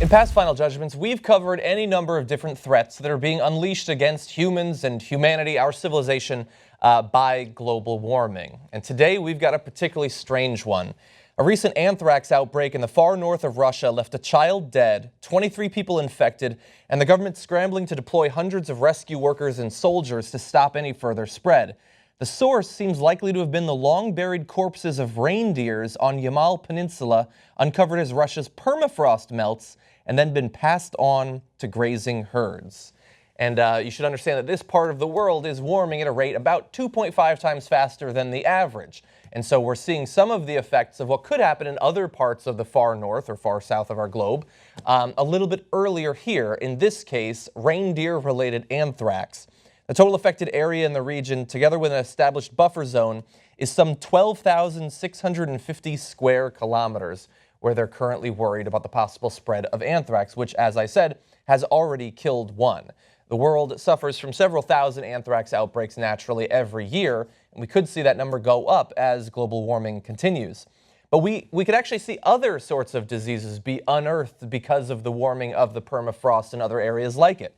In past final judgments, we've covered any number of different threats that are being unleashed against humans and humanity, our civilization, by global warming. And today we've got a particularly strange one. A recent anthrax outbreak in the far north of Russia left a child dead, 23 people infected, and the government scrambling to deploy hundreds of rescue workers and soldiers to stop any further spread. The source seems likely to have been the long-buried corpses of reindeers on Yamal Peninsula, uncovered as Russia's permafrost melts, and then been passed on to grazing herds. And you should understand that this part of the world is warming at a rate about 2.5 times faster than the average. And so we're seeing some of the effects of what could happen in other parts of the far north or far south of our globe a little bit earlier here. In this case, reindeer-related anthrax. The total affected area in the region, together with an established buffer zone, is some 12,650 square kilometers, where they're currently worried about the possible spread of anthrax, which, as I said, has already killed one. The world suffers from several thousand anthrax outbreaks naturally every year, and we could see that number go up as global warming continues. But we could actually see other sorts of diseases be unearthed because of the warming of the permafrost and other areas like it.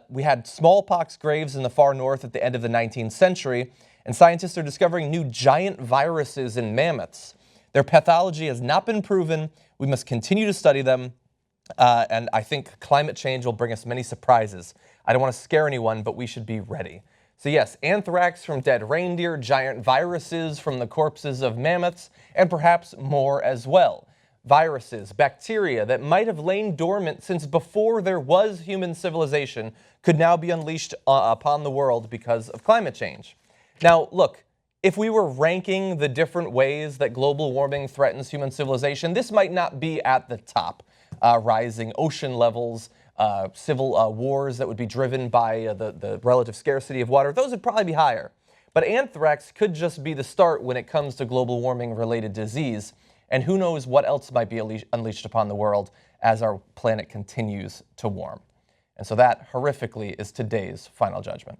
We had smallpox graves in the far north at the end of the 19th century, and scientists are discovering new giant viruses in mammoths. Their pathology has not been proven. We must continue to study them, and I think climate change will bring us many surprises. I don't want to scare anyone, but we should be ready. So yes, anthrax from dead reindeer, giant viruses from the corpses of mammoths, and perhaps more as well. Viruses, bacteria that might have lain dormant since before there was human civilization could now be unleashed upon the world because of climate change. Now, look, if we were ranking the different ways that global warming threatens human civilization, this might not be at the top. Rising ocean levels, civil wars that would be driven by the relative scarcity of water, those would probably be higher. But anthrax could just be the start when it comes to global warming related disease. And who knows what else might be unleashed upon the world as our planet continues to warm. And so that, horrifically, is today's final judgment.